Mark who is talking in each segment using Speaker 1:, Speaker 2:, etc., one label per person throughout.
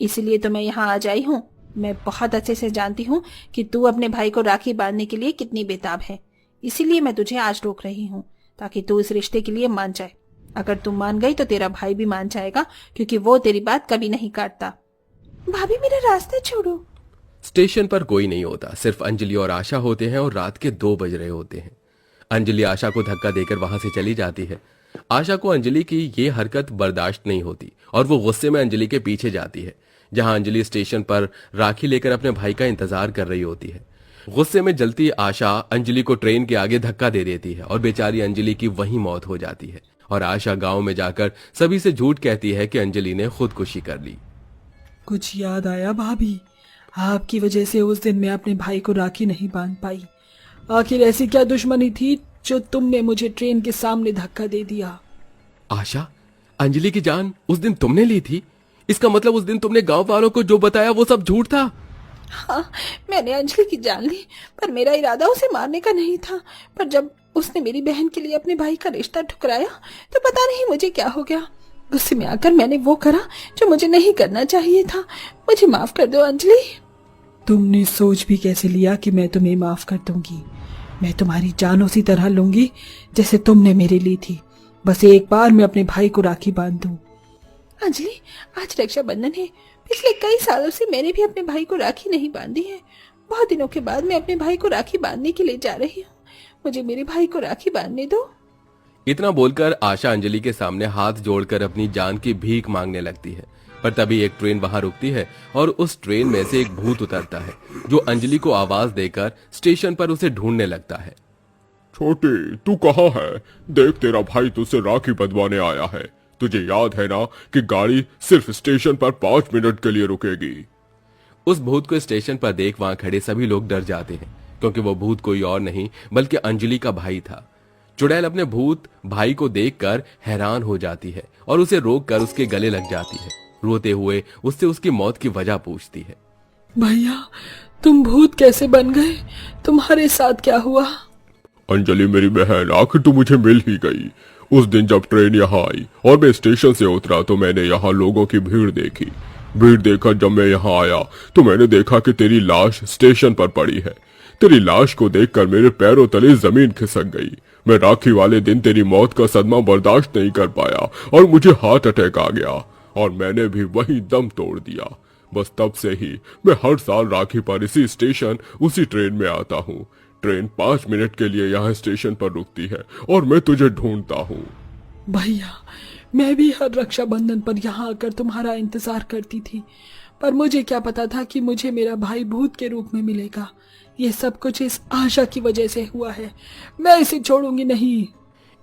Speaker 1: इसीलिए तो मैं यहाँ आ जाई हूँ। मैं बहुत अच्छे से जानती हूँ कि तू अपने भाई को राखी बांधने के लिए कितनी बेताब है। इसीलिए मैं तुझे आज रोक रही हूँ, ताकि तू इस रिश्ते के लिए मान जाए। अगर तू मान गई तो तेरा भाई भी मान जाएगा, क्योंकि वो तेरी बात कभी नहीं काटता। भाभी, मेरा रास्ता छोड़ो।
Speaker 2: स्टेशन पर कोई नहीं होता, सिर्फ अंजलि और आशा होते हैं और रात के 2 बज रहे होते हैं। अंजलि आशा को धक्का देकर वहां से चली जाती है। आशा को अंजलि की ये हरकत बर्दाश्त नहीं होती और वो गुस्से में अंजलि के पीछे जाती है, जहां अंजलि स्टेशन पर राखी लेकर अपने भाई का इंतजार कर रही होती है। गुस्से में जलती आशा अंजलि को ट्रेन के आगे धक्का दे देती है और बेचारी अंजलि की वहीं मौत हो जाती है। और आशा गांव में जाकर सभी से झूठ कहती है कि अंजलि ने खुदकुशी कर ली।
Speaker 3: कुछ याद आया भाभी? आपकी वजह से उस दिन मैं अपने भाई को राखी नहीं बांध पाई। आखिर ऐसी क्या दुश्मनी थी जो तुमने मुझे ट्रेन के सामने धक्का दे दिया?
Speaker 2: आशा, अंजलि की जान उस दिन तुमने ली थी? इसका मतलब उस दिन तुमने गांव वालों को जो बताया वो सब झूठ था?
Speaker 1: हाँ, मैंने अंजलि की जान ली, पर मेरा इरादा उसे मारने का नहीं था। पर जब उसने मेरी बहन के लिए अपने भाई का रिश्ता ठुकराया तो पता नहीं मुझे क्या हो गया। गुस्से में आकर मैंने वो करा जो मुझे नहीं करना चाहिए था। मुझे माफ कर दो अंजलि।
Speaker 3: तुमने सोच भी कैसे लिया कि मैं तुम्हें माफ कर दूंगी? मैं तुम्हारी जान उसी तरह लूंगी जैसे तुमने मेरे ली थी। बस एक बार मैं अपने भाई को राखी बांध दूं।
Speaker 1: अंजलि, आज रक्षाबंधन है। पिछले कई सालों से मैंने भी अपने भाई को राखी नहीं बांधी है। बहुत दिनों के बाद मैं अपने भाई को राखी बांधने के लिए जा रही हूँ। मुझे मेरे भाई को राखी बांधने दो।
Speaker 2: इतना बोलकर आशा अंजलि के सामने हाथ जोड़कर अपनी जान की भीख मांगने लगती है। पर तभी एक ट्रेन वहां रुकती है और उस ट्रेन में से एक भूत उतरता है, जो अंजलि को आवाज देकर स्टेशन पर उसे ढूंढने लगता है।
Speaker 4: छोटी, तू कहाँ है? देख, तेरा भाई तुझसे राखी बंधवाने आया है। तुझे याद है ना कि गाड़ी सिर्फ स्टेशन पर 5 मिनट के लिए रुकेगी।
Speaker 2: उस भूत को स्टेशन पर देख वहां खड़े सभी लोग डर जाते हैं, क्योंकि वो भूत कोई और नहीं बल्कि अंजलि का भाई था। चुड़ैल अपने भूत भाई को देखकर हैरान हो जाती है और उसे रोककर उसके गले लग जाती है। रोते हुए उससे उसकी मौत की वजह पूछती है।
Speaker 3: भैया, तुम भूत कैसे बन गए? तुम्हारे साथ क्या हुआ?
Speaker 4: अंजलि मेरी बहन, आखिर तू मुझे मिल ही गई। उस दिन जब ट्रेन यहाँ आई और मैं स्टेशन से उतरा तो मैंने यहाँ लोगों की भीड़ देखी। भीड़ देखकर जब मैं यहाँ आया तो मैंने देखा कि तेरी लाश स्टेशन पर पड़ी है। तेरी लाश को देखकर मेरे पैरों तले जमीन खिसक गई। मैं राखी वाले दिन तेरी मौत का सदमा बर्दाश्त नहीं कर पाया और मुझे हार्ट अटैक आ गया और मैंने भी वहीं दम तोड़ दिया। बस तब से ही मैं हर साल राखी पर इसी स्टेशन उसी ट्रेन में आता हूँ। ट्रेन 5 मिनट के लिए यहाँ स्टेशन पर रुकती है और मैं तुझे ढूंढता हूँ।
Speaker 3: भैया, मैं भी हर रक्षाबंधन पर यहाँ आकर तुम्हारा इंतजार करती थी, पर मुझे क्या पता था कि मुझे मेरा भाई भूत के रूप में मिलेगा। ये सब कुछ इस आशा की वजह से हुआ है। मैं इसे छोड़ूंगी नहीं।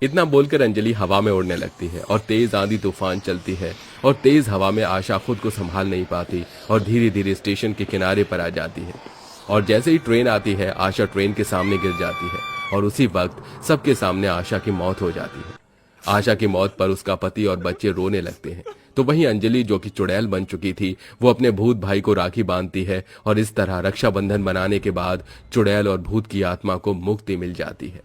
Speaker 2: इतना बोलकर अंजलि हवा में उड़ने लगती है और तेज आंधी तूफान चलती है और तेज हवा में आशा खुद को संभाल नहीं पाती और धीरे धीरे स्टेशन के किनारे पर आ जाती है। और जैसे ही ट्रेन आती है आशा ट्रेन के सामने गिर जाती है और उसी वक्त सबके सामने आशा की मौत हो जाती है। आशा की मौत पर उसका पति और बच्चे रोने लगते हैं, तो वहीं अंजलि, जो कि चुड़ैल बन चुकी थी, वो अपने भूत भाई को राखी बांधती है और इस तरह रक्षाबंधन मनाने के बाद चुड़ैल और भूत की आत्मा को मुक्ति मिल जाती है।